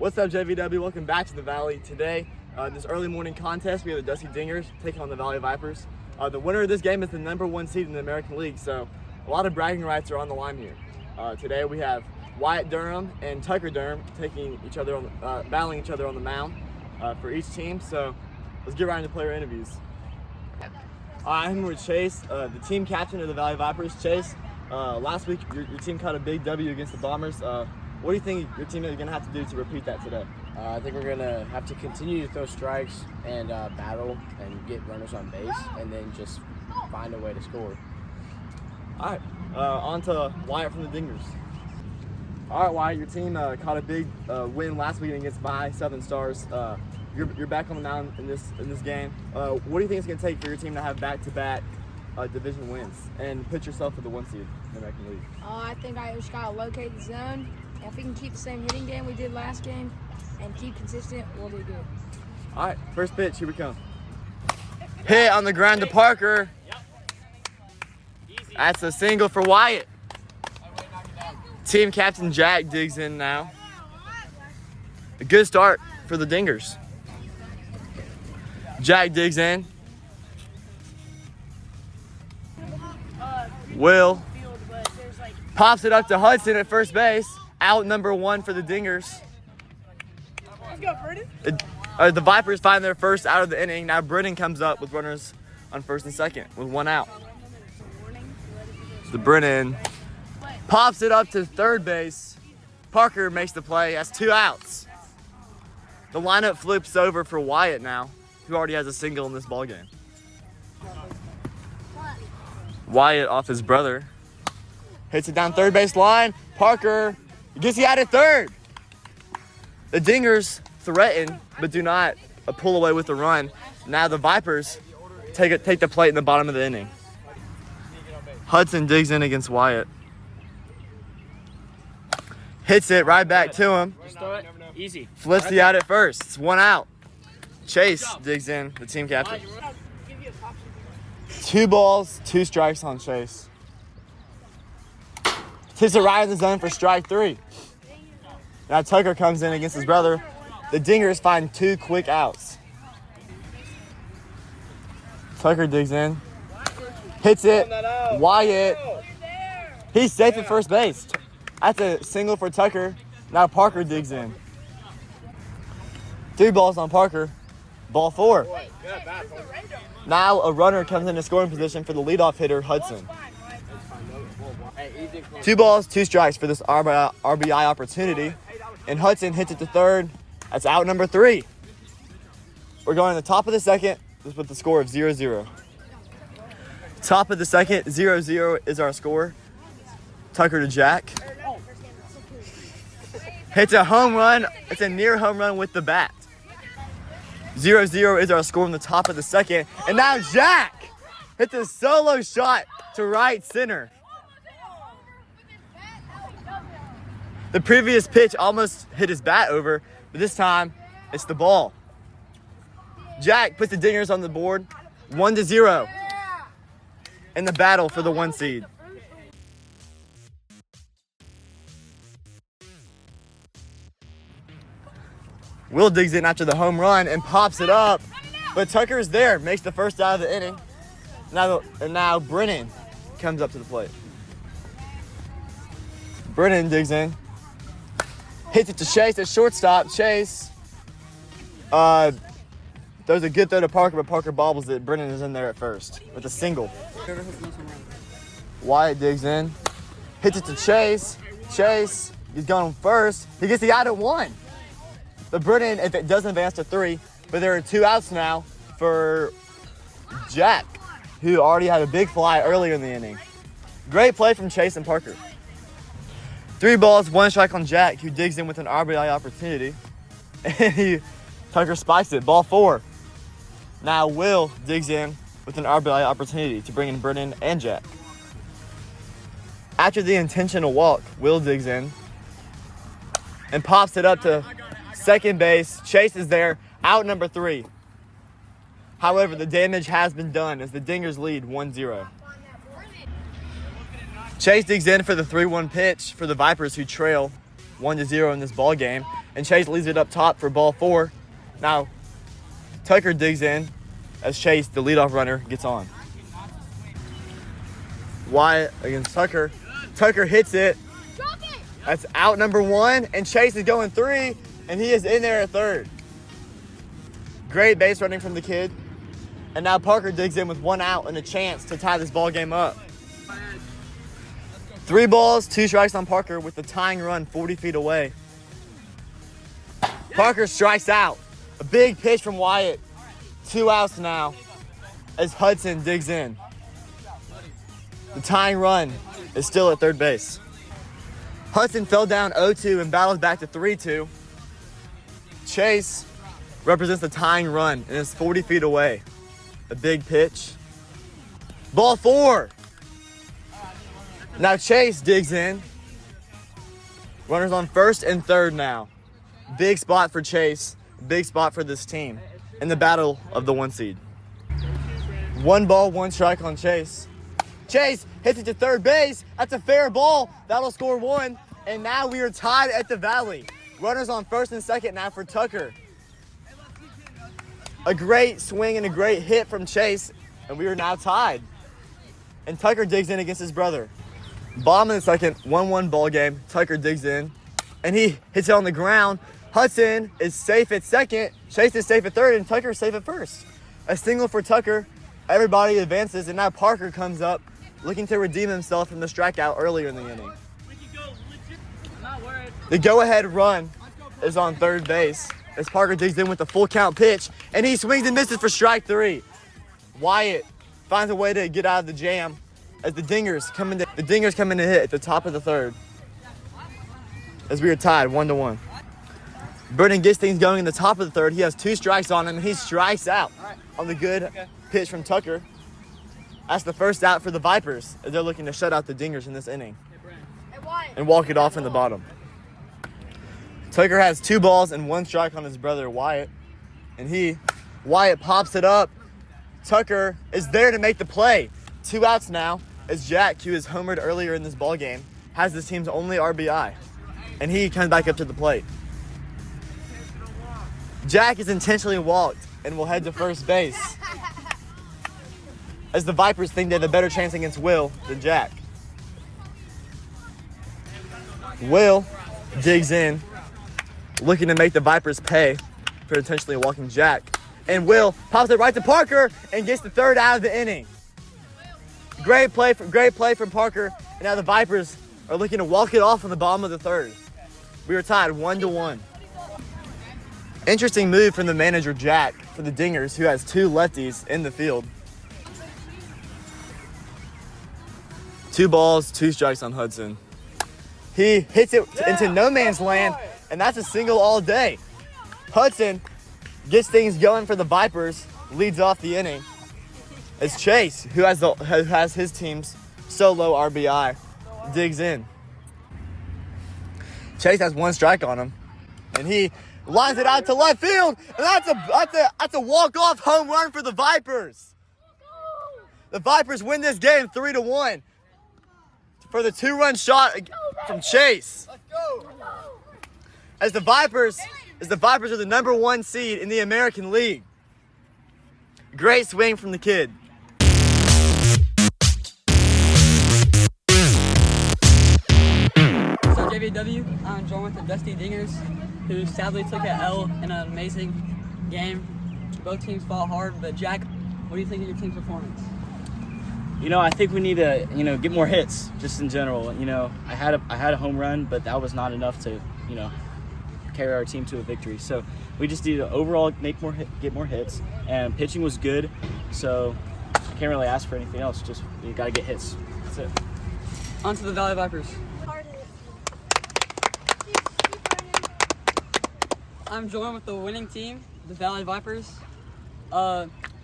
What's up, JVW? Welcome back to the Valley. Today, this early morning contest, we have the Dusty Dingers taking on the Valley Vipers. The winner of this game is the #1 seed in the American League, so a lot of bragging rights are on the line here. Today we have Wyatt Durham and Tucker Durham taking each other on, battling each other on the mound for each team. So let's get right into player interviews. I'm with Chase, the team captain of the Valley Vipers. Chase, last week your team caught a big W against the Bombers. What do you think your team is going to have to do to repeat that today? I think we're going to have to continue to throw strikes and battle and get runners on base and then just find a way to score. All right, on to Wyatt from the Dingers. All right, Wyatt, your team caught a big win last weekend against my Southern Stars. You're back on the mound in this game. What do you think it's going to take for your team to have back-to-back division wins and put yourself for the 1 seed in the American League? I think I just got to locate the zone. If we can keep the same hitting game we did last game and keep consistent, we'll do good. All right, first pitch, here we come. Hit on the ground to Parker. That's a single for Wyatt. Team captain Jack digs in now. A good start for the Dingers. Jack digs in. Will pops it up to Hudson at first base. Out #1 for the Dingers. Let's go, Brennan. The Vipers find their first out of the inning. Now Brennan comes up with runners on first and second with 1 out. So Brennan pops it up to third base. Parker makes the play. Has 2 outs. The lineup flips over for Wyatt now, who already has a single in this ballgame. Wyatt off his brother. Hits it down third base line. Parker gets he out at third. The Dingers threaten, but do not pull away with the run. Now the Vipers take the plate in the bottom of the inning. Hudson digs in against Wyatt. Hits it right back to him. Just throw it. Easy. Flips the out at first. It's 1 out. Chase digs in, the team captain. 2 balls, 2 strikes on Chase. Hits it right in the zone for strike 3. Now Tucker comes in against his brother. The Dingers find 2 quick outs. Tucker digs in. Hits it. Wyatt. He's safe at first base. That's a single for Tucker. Now Parker digs in. 3 balls on Parker. Ball 4. Now a runner comes into scoring position for the leadoff hitter, Hudson. 2 balls, 2 strikes for this RBI opportunity. And Hudson hits it to third. That's out #3. We're going to the top of the second with the score of 0-0. Top of the second, 0-0 is our score. Tucker to Jack. Hits a home run. It's a near home run with the bat. 0-0 is our score in the top of the second. And now Jack hits a solo shot to right center. The previous pitch almost hit his bat over, but this time it's the ball. Jack puts the Dingers on the board, 1-0 in the battle for the 1 seed. Will digs in after the home run and pops it up, but Tucker is there, makes the first out of the inning. Now Brennan comes up to the plate. Brennan digs in. Hits it to Chase at shortstop. Chase throws a good throw to Parker, but Parker bobbles it. Brennan is in there at first with a single. Wyatt digs in. Hits it to Chase. Chase, he's going first. He gets the out at 1. But Brennan, if it doesn't advance to 3, but there are 2 outs now for Jack, who already had a big fly earlier in the inning. Great play from Chase and Parker. 3 balls, 1 strike on Jack, who digs in with an RBI opportunity. And Tucker spikes it, ball 4. Now Will digs in with an RBI opportunity to bring in Brennan and Jack. After the intentional walk, Will digs in and pops it up to second base. Chase is there, out #3. However, the damage has been done as the Dingers lead 1-0. Chase digs in for the 3-1 pitch for the Vipers, who trail 1-0 in this ball game. and Chase leaves it up top for ball 4. Now, Tucker digs in as Chase, the leadoff runner, gets on. Wyatt against Tucker. Tucker hits it. That's out number 1, and Chase is going 3, and he is in there at third. Great base running from the kid. And now Parker digs in with 1 out and a chance to tie this ball game up. 3 balls, 2 strikes on Parker with the tying run 40 feet away. Parker strikes out. A big pitch from Wyatt. 2 outs now as Hudson digs in. The tying run is still at third base. Hudson fell down 0-2 and battles back to 3-2. Chase represents the tying run and is 40 feet away. A big pitch. Ball 4. Now Chase digs in. Runners on first and third now. Big spot for Chase. Big spot for this team in the battle of the 1 seed. 1 ball, 1 strike on Chase. Chase hits it to third base. That's a fair ball. That'll score 1. And now we are tied at the Valley. Runners on first and second now for Tucker. A great swing and a great hit from Chase, and we are now tied. And Tucker digs in against his brother. Bottom of the second, 1-1 ball game. Tucker digs in, and he hits it on the ground. Hudson is safe at second. Chase is safe at third, and Tucker is safe at first. A single for Tucker. Everybody advances, and now Parker comes up, looking to redeem himself from the strikeout earlier in the inning. The go-ahead run is on third base as Parker digs in with the full count pitch, and he swings and misses for strike 3. Wyatt finds a way to get out of the jam as the dingers come in to hit at the top of the third as we are tied 1-1. Burden gets things going in the top of the third. He has 2 strikes on him, and he strikes out on the good pitch from Tucker. That's the first out for the Vipers as they're looking to shut out the dingers in this inning and walk it off in the bottom. Tucker has 2 balls and 1 strike on his brother Wyatt, and Wyatt pops it up. Tucker is there to make the play. 2 outs now as Jack, who is homered earlier in this ball game, has this team's only RBI, and he comes back up to the plate. Jack is intentionally walked and will head to first base as the Vipers think they have a better chance against Will than Jack. Will digs in, looking to make the Vipers pay for intentionally walking Jack. And Will pops it right to Parker and gets the 3rd out of the inning. Great play from Parker, and now the Vipers are looking to walk it off on the bottom of the 3rd. We are tied 1-1. Interesting move from the manager Jack for the Dingers, who has 2 lefties in the field. 2 balls, 2 strikes on Hudson. He hits it into no man's land, and that's a single all day. Hudson gets things going for the Vipers, leads off the inning. As Chase, who has his team's solo RBI, digs in. Chase has 1 strike on him, and he lines it out to left field, and that's a walk-off home run for the Vipers. The Vipers win this game 3-1 for the 2-run shot from Chase. As the Vipers are the number 1 seed in the American League. Great swing from the kid. So JVW, I'm joined with the Dusty Dingers, who sadly took an L in an amazing game. Both teams fought hard, but Jack, what do you think of your team's performance? I think we need to, get more hits just in general. I had a home run, but that was not enough to, carry our team to a victory. So we just need to overall get more hits, and pitching was good. So I can't really ask for anything else. Just you got to get hits. That's it. On to the Valley Vipers. I'm joined with the winning team, the Valley Vipers.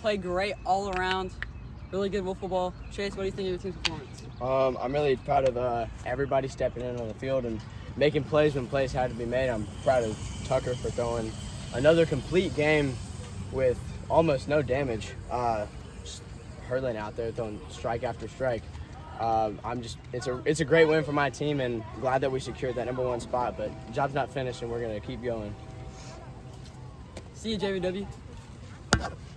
Played great all around. Really good wiffle ball. Chase, what do you think of your team's performance? I'm really proud of everybody stepping in on the field and making plays when plays had to be made. I'm proud of Tucker for throwing another complete game with almost no damage. Just hurling out there, throwing strike after strike. It's a great win for my team, and glad that we secured that #1 spot. But the job's not finished, and we're gonna keep going. See you, JVW.